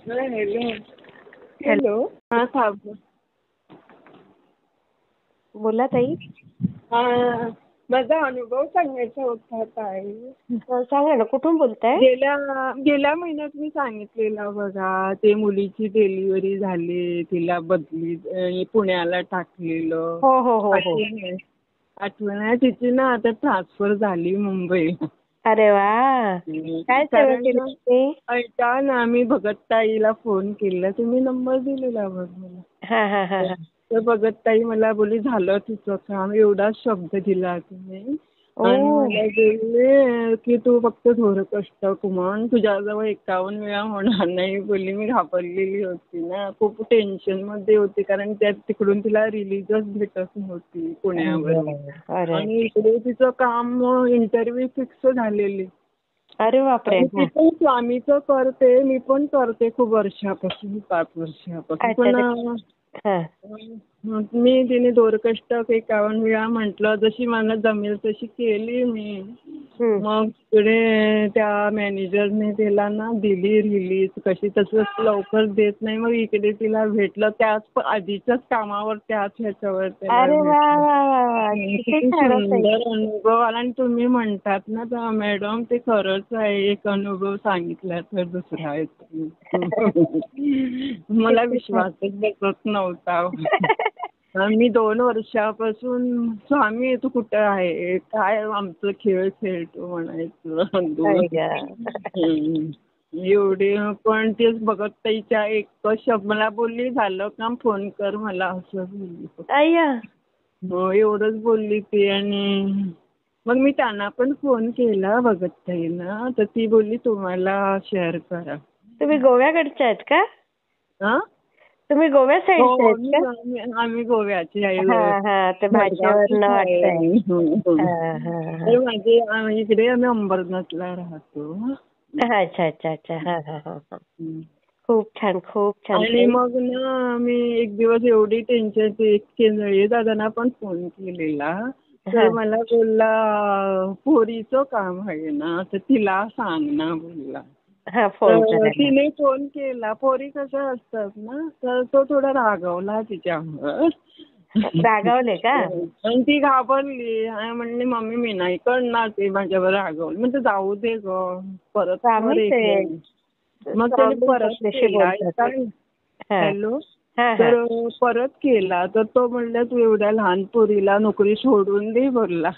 Hello. Hello. Hello. हा हा बोला ताई. हा, माझा अनुभव सांगायचा होता ताई. सांगा ना, कुठून बोलताय? गेल्या गेल्या महिन्यात मी सांगितलेलं बघा, ते मुलीची डिलिव्हरी झाली, तिला बदली पुण्याला टाकलेलं. हो हो हो हो. आठवण आहे तिची ना. आता ट्रान्सफर झाली मुंबईला. अरे वा, काय सेवा कारण केली तुम्ही? ऐका ना, मी भगतताईला फोन केला, तुम्ही नंबर दिलेला बघ मला. हा हा हा हा. तर भगतताई मला बोली झालं तुझं काम, एवढा शब्द दिला तुम्ही. आणि ओ. मला बोलले की तू फक्त थोडं कष्ट कुमार, तुझ्याजवळ 51 वेळा होणार नाही बोलली. मी घाबरलेली होती ना, खूप टेन्शन मध्ये होती, कारण त्यात तिकडून तिला रिलीजच भेटत नव्हती पुण्यावर. आणि इकडे तिचं काम इंटरव्ह्यू फिक्स झालेली. अरे बापरे. ती पण स्वामीचं करते, मी पण करते खूप वर्षापासून, 5 वर्षापासून. पण मी तिने दोरकष्ट 51 वेळा म्हटलं, जशी मला जमेल तशी केली मी. मग तिकडे त्या मॅनेजरने तिला ना दिली रिलीज. कशी तसं लवकर देत नाही, मग इकडे तिला भेटलं, त्याच आधीच्याच कामावर त्याच ह्याच्यावर त्याला भेटलं. किती सुंदर अनुभव आला. आणि तुम्ही म्हणतात ना तर मॅडम, ते खरंच आहे, एक अनुभव सांगितला तर दुसरा येतो. मला विश्वासच बसत नव्हता. मी 2 वर्षापासून, स्वामी तू कुठं आहे, काय आमचं खेळ खेळतो म्हणायचं. एवढे पण तेच बघत ताईच्या एक शब्द मला बोलली, झालं काम, फोन कर मला, असं बोलली. हो, एवढंच बोलली ती. आणि मग मी त्यांना पण फोन केला बघत ताईंना, तर ती बोलली तुम्हाला शेअर करा. तुम्ही गोव्याकडच्या आहेत का? हा, तुम्ही गोव्या साईडचे आहेत का? आम्ही गोव्याची आहे. ते भाषेवरनं वाटतंय. माझे इकडे आम्ही अंबरनाथला राहतो. अच्छा अच्छा अच्छा. हा हा हा. खूप छान, खूप छान. आणि मग ना मी एक दिवस एवढी टेन्शन, केंद्रीय दादांना पण फोन केलेला, तर मला बोलला पोरीचं काम आहे ना, तर तिला सांग ना बोलला. तिने फोन केला. पोरी कशा असतात ना, तर तो थोडा रागवला तिच्यावर. रागावले का? आणि ती घाबरली आणि म्हणली मम्मी मी नाही करणार, ते माझ्यावर रागवलं. म्हणजे जाऊ दे ग, परत मग त्याने परत केला. हॅलो. तर परत केला, तर तो म्हणला तू एवढ्या लहान पोरीला नोकरी सोडून दे बोलला.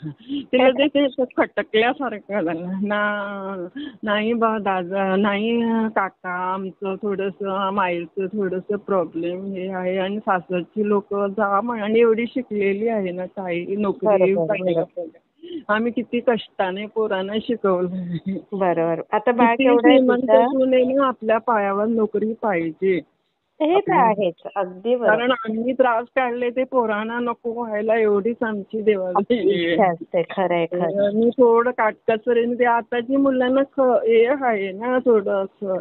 तिला ते खटकल्यासारखं झालं ना. नाही बा दादा, नाही काका, आमचं थोडंसं माहेरचं थोडंसं प्रॉब्लेम हे आहे, आणि सासरची लोक जा म्हण, आणि एवढी शिकलेली आहे ना ताई, नोकरी आम्ही किती कष्टाने पोरांना शिकवलं. बरोबर. आता बाळ केवढं आपल्या पायावर नोकरी पाहिजे. हे तर आहेच, अगदी बरोबर. कारण आम्ही त्रास काढले, ते पोरांना नको व्हायला, एवढीच आमची देवाची असते. खरंय खरं. मी थोडं काटकसरीने, ते आताची मुलांना हे आहे ना थोडं असं,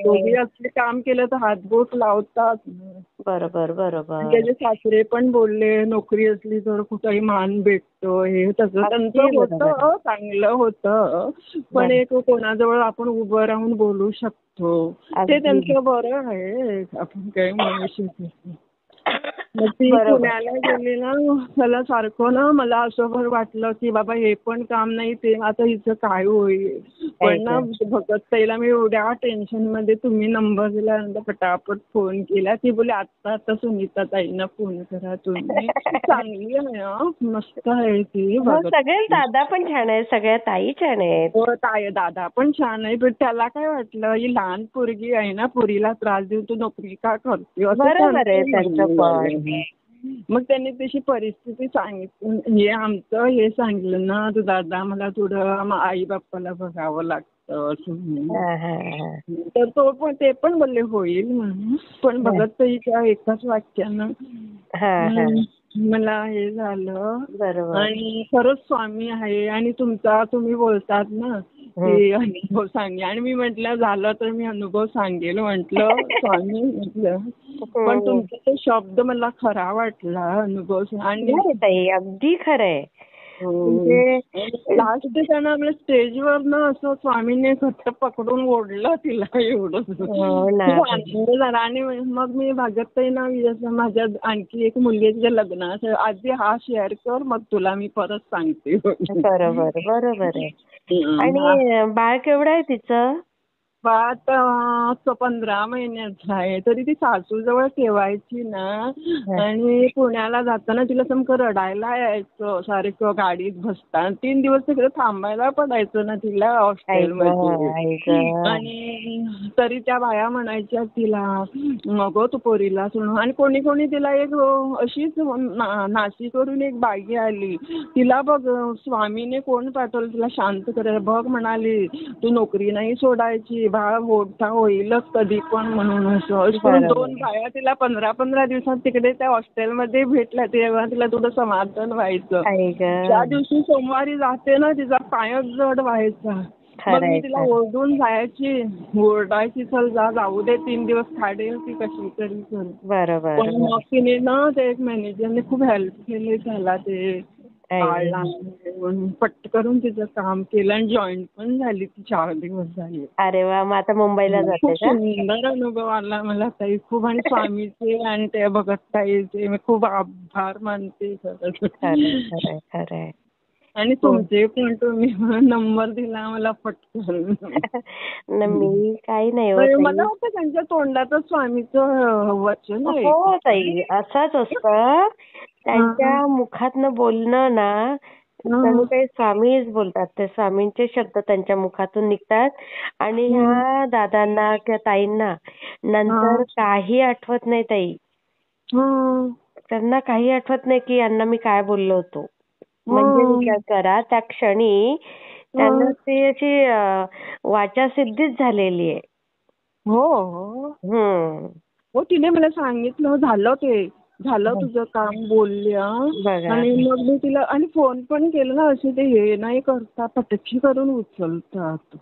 दोघी असले काम केलं तर हातबोट लावतात. बरोबर बरोबर. त्याचे सासरे पण बोलले नोकरी असली तर कुठेही मान भेटतो, हे तसं त्यांचं होतं, चांगलं होतं. पण एक कोणाजवळ आपण उभं राहून बोलू शकतो, ते त्यांचं बरं आहे, आपण काही म्हणू शकत नाही. मग ती पुण्याला गेली ना, मला सारखं ना, मला असं बरं वाटलं की बाबा हे पण काम नाही, ते आता हिचं काय होईल. पण ना भगत ताईला मी एवढ्या टेन्शन मध्ये, तुम्ही नंबर दिल्यानंतर पटापट फोन केला. ती बोलली आता सुनीता ताईंना फोन करा तुम्ही, चांगली आहे, मस्त आहे ती. सगळे दादा पण छान आहे, सगळ्या ताई छान आहेत. हो ताई, दादा पण छान आहे. पण त्याला काय वाटलं, ही लहान पोरगी आहे ना, पोरीला त्रास देऊन तू नोकरी का करते, मग त्यांनी तशी परिस्थिती सांगितली. हे आमचं हे सांगितलं ना, तर दादा मला थोडं आई बाप्पाला बघावं लागतं तर तो पण ते पण बोलले होईल म्हणून. पण बघत ताईच्या एकाच वाक्यानं मला हे झालं. आणि खरंच स्वामी आहे. आणि तुम्ही बोलतात ना की अनुभव सांगे, आणि मी म्हटलं झालं तर मी अनुभव सांगेल म्हटलं स्वामी म्हटलं. पण तुमचा तो शब्द मला खरा वाटला, अनुभव. आणि अगदी खरंय. म्हणजे लास्ट त्यांना आपल्या स्टेजवर ना असं स्वामींनी घट्ट पकडून ओढलं तिला एवढं हो ना. खूप आनंद झाला. आणि मग मी भागवताई ना माझ्या आणखी एक मुलगी आहे तिच्या लग्नाचं आधी हा शेअर कर मग तुला मी परत सांगते. बरोबर बरोबर आहे. आणि बाळ केवढं आहे तिचं? आता 15 महिन्याचं आहे. तरी ती सासूजवळ ठेवायची ना. आणि पुण्याला जाताना तिला समकं रडायला यायचं सारखं गाडीत बसताना. 3 दिवस तिकडे थांबायला पडायचं ना तिला हॉस्टेलमध्ये. आणि तरी त्या बाया म्हणायच्या तिला मग तू पोरीला सोडून. आणि कोणी कोणी तिला एक अशीच नाशिकवरून एक बाई आली. तिला बघ स्वामीने कोण पाठवलं तिला शांत करायला. बघ म्हणाली तू नोकरी नाही सोडायची, बाळ मोठा होईलच कधी पण म्हणून. असं 2 बाया तिला 15-15 दिवसात तिकडे त्या हॉस्टेलमध्ये भेटल्या. तेव्हा तिला थोडं समाधान व्हायचं. त्या दिवशी सोमवारी जाते ना तिचा पायच जड व्हायचा. मग मी तिला ओरडून जायची, ओरडायची चल जाऊ दे 3 दिवस काढेल ती कशी तरी करू. पण मग तिने ना ते एक मॅनेजरने खूप हेल्प केली त्याला. ते पटकन तिचं काम केलं आणि जॉईन पण झाली ती 4 दिवस झाले. अरे वा. मग आता मुंबईला जाते खूप सुंदर अनुभव आला मला ताई खूप. आणि स्वामीचे आणि त्या भगतताईचे मी खूप आभार मानते. खरंय. आणि तुमचे पण तुम्ही नंबर दिला मला पटकन. मी काही नाही मला वाटतं त्यांच्या तोंडातच स्वामीचं वचन आहे. हो ताई असंच असतं. त्यांच्या मुखातनं बोलणं ना त्यांनी काही स्वामीच बोलतात. ते स्वामींचे शब्द त्यांच्या मुखातून निघतात. आणि ह्या दादांना किंवा ताईंना नंतर काही आठवत नाही ताई. त्यांना काही आठवत नाही की यांना मी काय बोललो होतो. म्हणजे विचार करा त्या क्षणी त्यांना ती अशी वाचासिद्धीच झालेली आहे. हो तिने मला सांगितलं झालं तुझं काम बोलल्या. आणि मग मी तिला आणि फोन पण केलं ना असे ते हे नाही करता पटकी करून उचलतात.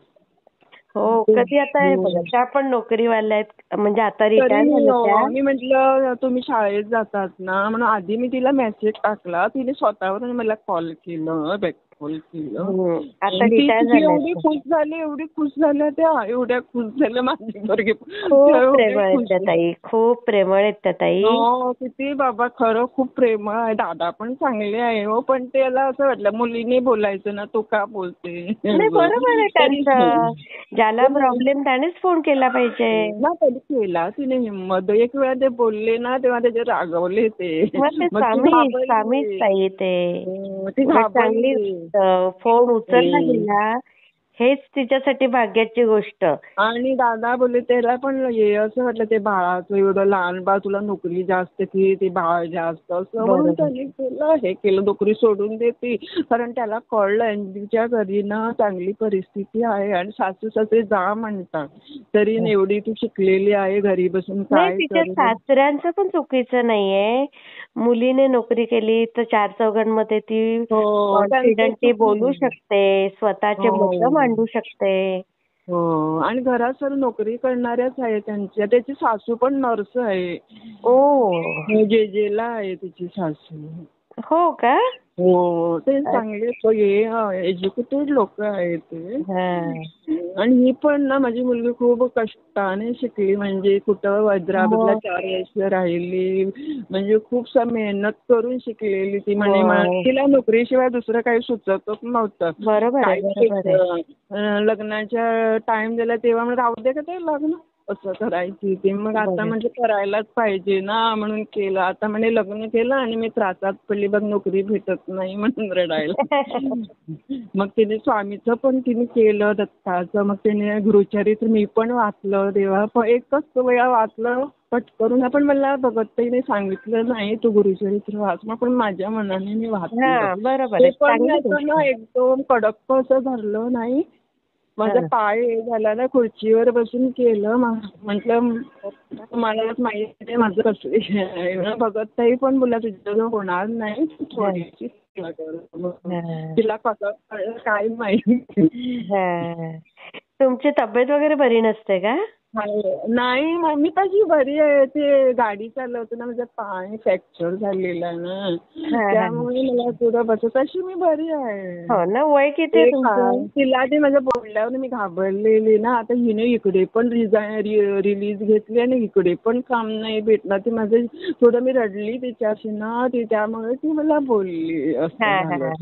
हो कधी आता हे बघा त्या पण नोकरीवाल्या आहेत म्हणजे आता रिटायर झाल्या. मी म्हटलं तुम्ही शाळेत जातात ना म्हणून आधी मी तिला मेसेज टाकला. तिने स्वतःवरून मला कॉल केलं बॅक कॉल केलं. आता रिटायर झाल्या. एवढी खुश झाल्या त्या एवढ्या खुश झाल्या माझी पोरगी. खूप प्रेमळ आहेत त्या ताई. खूप प्रेमळ आहेत त्या ताई. किती बाबा खरं खूप प्रेमळ आहे. दादा पण चांगले आहे हो. पण त्याला असं वाटलं मुलीने बोलायचं ना तू का बोलते. बरोबर आहे त्यांचं. ज्याला प्रॉब्लेम त्यानेच फोन केला पाहिजे ना. तरी केला तिने हिंमत. एक वेळा ते बोलले ना तेव्हा त्याचे रागवले ते. स्वामीच ताई ते चांगली फोन उचलला गेला हेच तिच्यासाठी भाग्याची गोष्ट. आणि दादा बोलले त्याला पण असं वाटलं ते बाळाचं एवढं लहान बाळ तुला नोकरी जास्त की ते बाळ जास्त असं म्हणून त्याने केलं हे केलं नोकरी सोडून देते. कारण त्याला कळलं तिच्या घरी ना चांगली परिस्थिती आहे आणि सासू सासरे जा म्हणतात तरी एवढी तू शिकलेली आहे घरी बसून काय. तिच्या सासऱ्यांचं पण चुकीचं नाहीये. मुलीने नोकरी केली तर 4 चौघांमध्ये ती कॉन्फिडंटली बोलू शकते. स्वतःचे मत मांडू शकते. आणि घरात सर्व नोकरी करणाऱ्याच आहे त्यांच्या. त्याची सासू पण नर्स आहे. जेजेला आहे तिची सासू. हो का. ते चांगले एज्युकेटेड लोक आहेत ते. आणि ही पण ना माझी मुलगी खूप कष्टाने शिकली. म्हणजे कुठं हैदराबादला 4 वर्ष राहिली. म्हणजे खूप मेहनत करून शिकलेली ती. म्हणे तिला नोकरीशिवाय दुसरं काही सुचतच नव्हतं. लग्नाच्या टाइम दिला तेव्हा म्हणजे राहू दे का ते लग्न असं करायची ती. मग आता म्हणजे करायलाच पाहिजे ना म्हणून केलं. आता म्हणे लग्न केलं आणि मी त्रासात पडली बघ नोकरी भेटत नाही म्हणून रडायला. मग तिने स्वामीचं पण तिने केलं दत्ताचं. मग तिने गुरुचरित्र मी पण वाचलं तेव्हा एकच वेळा वाचलं पटकरून. पण मला भगतताईने सांगितलं नाही तू गुरुचरित्र वाच. पण माझ्या मनाने मी वाचलं. पण ना एकदम कडक असं धरलं नाही. माझा पाय झाला ना खुर्चीवर बसून केलं. म्हटलं मला माहिती आहे माझं कसं. भगतताई पण बोला तुझं होणार नाही थोडीशी तिला कसं काय माहिती. तुमची तब्येत वगैरे बरी नसते का. नाही मम्मी तशी बरी आहे. ते गाडी चालवताना माझं पाय फ्रॅक्चर झालेलं आहे ना, त्यामुळे मला थोडं बसत. तशी मी बरी आहे. हो ना. वय किती आहे तुमचं? तिला ते माझ्या बोलल्यावर मी घाबरलेली ना. आता हिने इकडे पण रिलीज घेतली आणि इकडे पण काम नाही भेटणार. ते माझं थोडं मी रडली तिच्याशी ना, ती त्यामुळे ती मला बोलली असं झालं.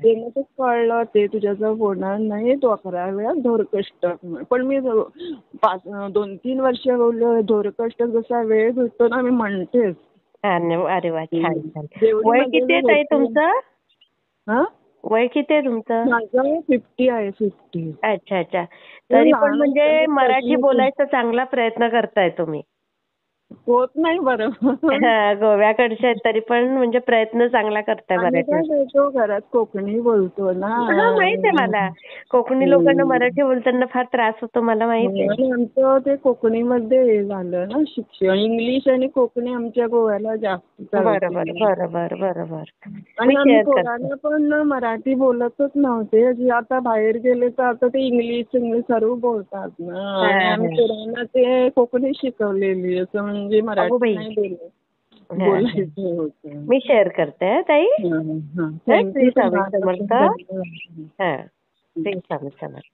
ते मग ते कळलं ते तुझ्याजवळ होणार नाही, तो 11 वेळा धोरकष्ट. पण मी 2-3 वर्ष बोललो धोरकष्ट जसा वेळ भेटतो ना मी म्हणतेच. अरे वा, छान छान. वय किती आहे ताई तुमचं? वय किती आहे तुमचं? माझं 50 आहे, 50. अच्छा अच्छा. तरी पण म्हणजे मराठी बोलायचा चांगला प्रयत्न करताय तुम्ही. होत नाही बरोबर. गोव्याकडचे आहेत तरी पण म्हणजे प्रयत्न चांगला करताय मराठी. बोलतो घरात कोकणी बोलतो ना. माहित आहे मला. कोकणी लोकांना मराठी बोलताना फार त्रास होतो मला माहित आहे. आमचं ते कोकणीमध्ये झालं ना शिक्षण. इंग्लिश आणि कोकणी आमच्या गोव्याला जास्त चालते. बरोबर. आणि आम्ही पोरांना पण मराठी बोलतच नव्हते. जे आता बाहेर गेले तर आता ते इंग्लिश सर्व बोलतात ना. आणि आम्ही पोरांना ते कोकणी शिकवलेली असं म्हणजे मराठी नाही बोलायचं होतं. मी शेअर करते ताई. थँक्यू. समर्थ. श्री स्वामी समर्थ.